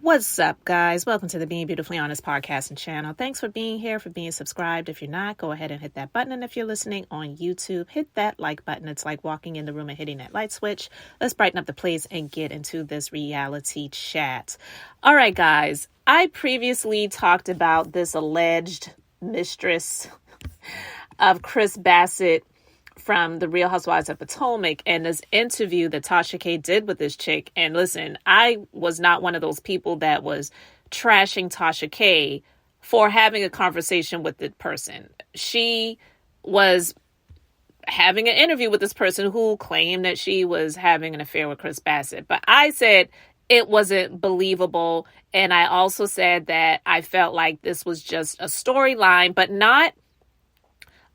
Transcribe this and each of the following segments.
What's up, guys? Welcome to the Being Beautifully Honest podcast and channel. Thanks for being here, for being subscribed. If you're not, go ahead and hit that button. And if you're listening on YouTube, hit that like button. It's like walking in the room and hitting that light switch. Let's brighten up the place and get into this reality chat. All right, guys. I previously talked about this alleged mistress of Chris Bassett from the Real Housewives of Potomac and this interview that Tasha K did with this chick. And listen, I was not one of those people that was trashing Tasha K for having a conversation with the person. She was having an interview with this person who claimed that she was having an affair with Chris Bassett. But I said it wasn't believable. And I also said that I felt like this was just a storyline, but not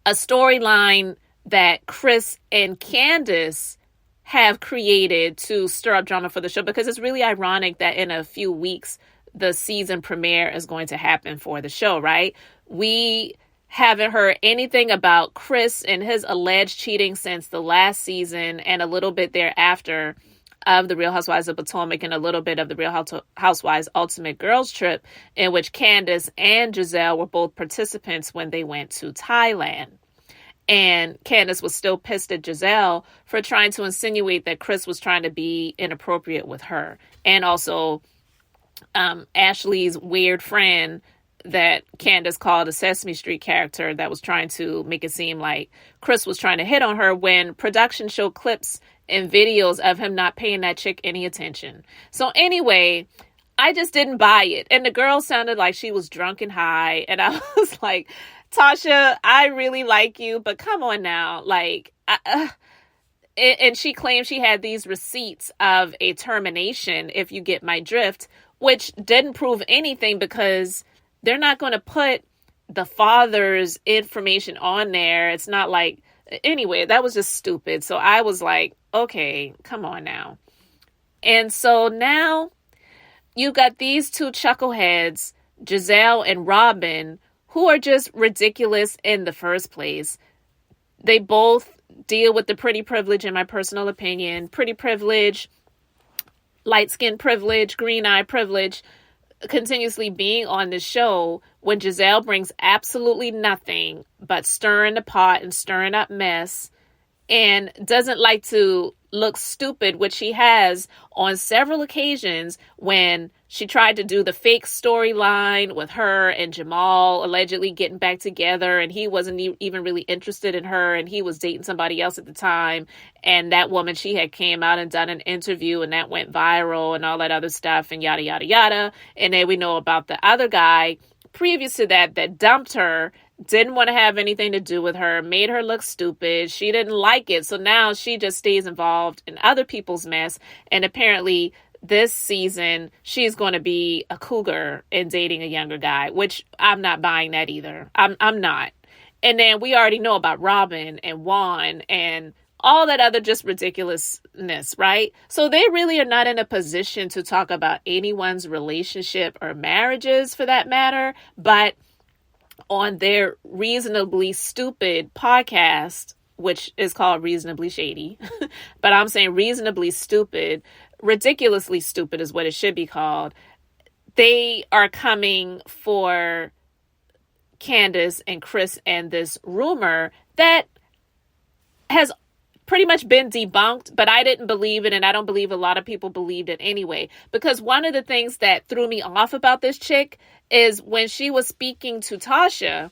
a storyline that Chris and Candace have created to stir up drama for the show, because it's really ironic that in a few weeks, the season premiere is going to happen for the show, right? We haven't heard anything about Chris and his alleged cheating since the last season and a little bit thereafter of the Real Housewives of Potomac and a little bit of the Real Housewives Ultimate Girls Trip, in which Candace and Gizelle were both participants when they went to Thailand. And Candace was still pissed at Gizelle for trying to insinuate that Chris was trying to be inappropriate with her. And also Ashley's weird friend that Candace called a Sesame Street character that was trying to make it seem like Chris was trying to hit on her, when production showed clips and videos of him not paying that chick any attention. So anyway, I just didn't buy it. And the girl sounded like she was drunk and high. And I was like, Tasha, I really like you, but come on now. And she claimed she had these receipts of a termination, if you get my drift, which didn't prove anything, because they're not going to put the father's information on there. It's not like, anyway, that was just stupid. So I was like, okay, come on now. And so now you got these two chuckleheads, Gizelle and Robyn, who are just ridiculous in the first place. They both deal with the pretty privilege, in my personal opinion. Pretty privilege, light skin privilege, green eye privilege, continuously being on the show when Gizelle brings absolutely nothing but stirring the pot and stirring up mess, and doesn't like to look stupid, which she has on several occasions when she tried to do the fake storyline with her and Jamal allegedly getting back together, and he wasn't even really interested in her, and he was dating somebody else at the time. And that woman, she had came out and done an interview, and that went viral and all that other stuff and yada, yada, yada. And then we know about the other guy previous to that dumped her, didn't want to have anything to do with her, made her look stupid. She didn't like it. So now she just stays involved in other people's mess. And apparently this season, she's going to be a cougar and dating a younger guy, which I'm not buying that either. I'm not. And then we already know about Robyn and Juan and all that other just ridiculousness, right? So they really are not in a position to talk about anyone's relationship or marriages, for that matter. But on their Reasonably Stupid podcast, which is called Reasonably Shady, but I'm saying Reasonably Stupid, Ridiculously Stupid is what it should be called. They are coming for Candace and Chris and this rumor that has pretty much been debunked, but I didn't believe it, and I don't believe a lot of people believed it anyway. Because one of the things that threw me off about this chick is when she was speaking to Tasha,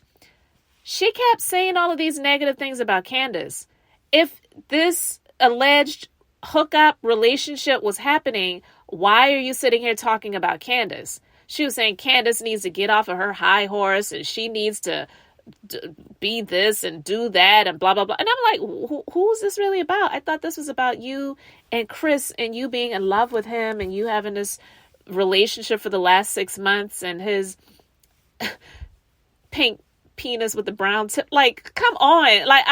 she kept saying all of these negative things about Candace. If this alleged hookup relationship was happening, why are you sitting here talking about Candace? She was saying Candace needs to get off of her high horse, and she needs to be this and do that and blah, blah, blah. And I'm like, who is this really about? I thought this was about you and Chris and you being in love with him and you having this relationship for the last 6 months and his pink penis with the brown tip. Like, come on. Like,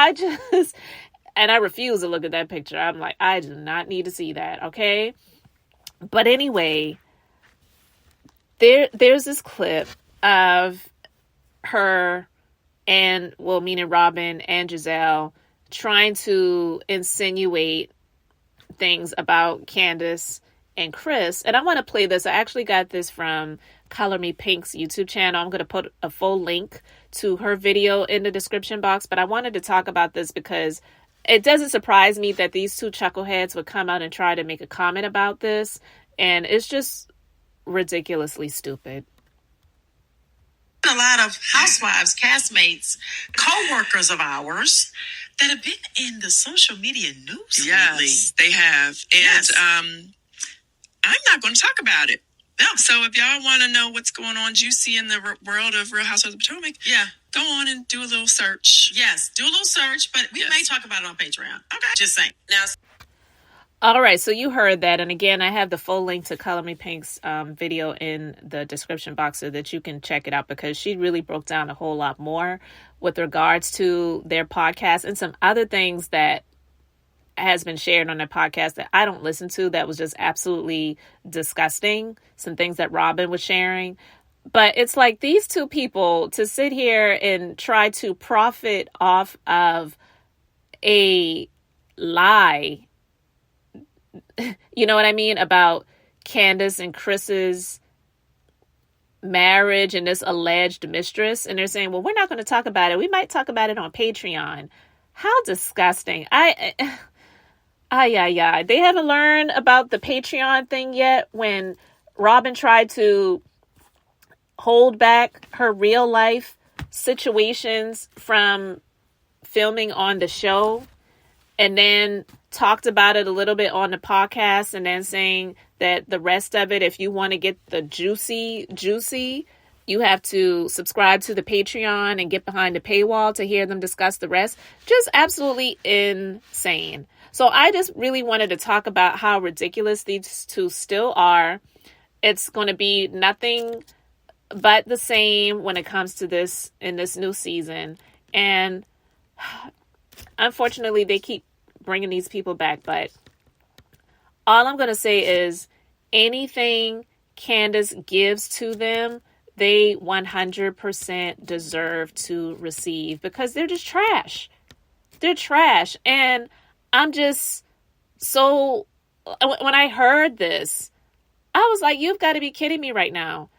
and I refuse to look at that picture. I'm like, I do not need to see that. Okay. But anyway, there's this clip of her and, well, meaning Robyn and Gizelle, trying to insinuate things about Candace and Chris. And I want to play this. I actually got this from ColorMePynk's YouTube channel. I'm going to put a full link to her video in the description box. But I wanted to talk about this because it doesn't surprise me that these two chuckleheads would come out and try to make a comment about this. And it's just ridiculously stupid. A lot of housewives, castmates, co-workers of ours that have been in the social media news lately. Yes, they have. And I'm not going to talk about it. No. So if y'all want to know what's going on juicy in the world of Real Housewives of Potomac, go on and do a little search. Yes, do a little search, but we may talk about it on Patreon. Okay. Just saying. Now. All right, so you heard that. And again, I have the full link to ColorMePynk's video in the description box so that you can check it out, because she really broke down a whole lot more with regards to their podcast and some other things that has been shared on their podcast that I don't listen to that was just absolutely disgusting. Some things that Robyn was sharing. But it's like these two people to sit here and try to profit off of a lie, you know what I mean, about Candace and Chris's marriage and this alleged mistress. And they're saying, well, we're not going to talk about it. We might talk about it on Patreon. How disgusting. They haven't learned about the Patreon thing yet when Robyn tried to hold back her real life situations from filming on the show, and then talked about it a little bit on the podcast, and then saying that the rest of it, if you want to get the juicy, you have to subscribe to the Patreon and get behind the paywall to hear them discuss the rest. Just absolutely insane. So I just really wanted to talk about how ridiculous these two still are. It's going to be nothing but the same when it comes to this in this new season. And unfortunately, they keep bringing these people back. But all I'm going to say is anything Candace gives to them, they 100% deserve to receive, because they're just trash. They're trash. And I'm just so, when I heard this, I was like, you've got to be kidding me right now.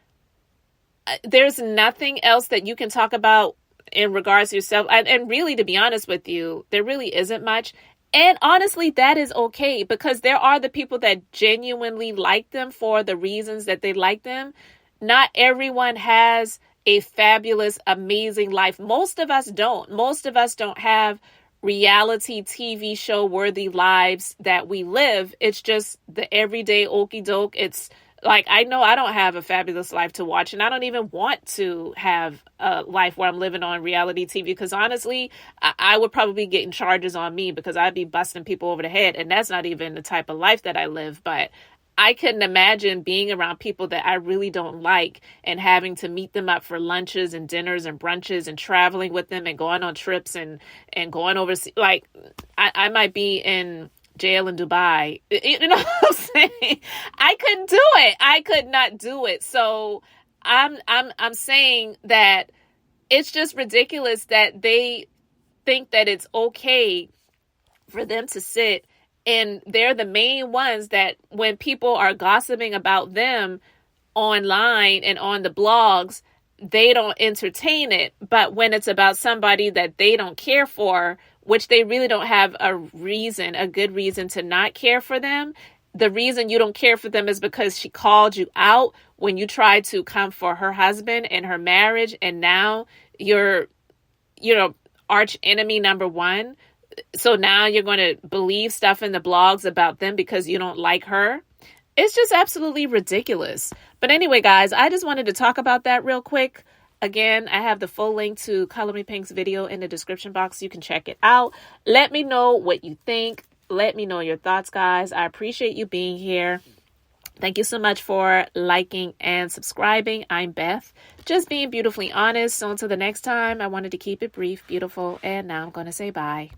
There's nothing else that you can talk about in regards to yourself. And really, to be honest with you, there really isn't much. And honestly, that is okay, because there are the people that genuinely like them for the reasons that they like them. Not everyone has a fabulous, amazing life. Most of us don't. Most of us don't have reality TV show worthy lives that we live. It's just the everyday okie doke. It's like, I know I don't have a fabulous life to watch, and I don't even want to have a life where I'm living on reality TV, because honestly, I would probably be getting charges on me because I'd be busting people over the head, and that's not even the type of life that I live. But I couldn't imagine being around people that I really don't like and having to meet them up for lunches and dinners and brunches and traveling with them and going on trips and going overseas. Like, I might be in jail in Dubai. You know what I'm saying? I couldn't do it. I could not do it. So I'm saying that it's just ridiculous that they think that it's okay for them to sit, and they're the main ones that when people are gossiping about them online and on the blogs, they don't entertain it. But when it's about somebody that they don't care for, which they really don't have a good reason to not care for them. The reason you don't care for them is because she called you out when you tried to come for her husband and her marriage. And now you're, arch enemy number one. So now you're going to believe stuff in the blogs about them because you don't like her. It's just absolutely ridiculous. But anyway, guys, I just wanted to talk about that real quick. Again, I have the full link to ColorMePynk's video in the description box. You can check it out. Let me know what you think. Let me know your thoughts, guys. I appreciate you being here. Thank you so much for liking and subscribing. I'm Beth, just being beautifully honest. So until the next time, I wanted to keep it brief, beautiful, and now I'm going to say bye.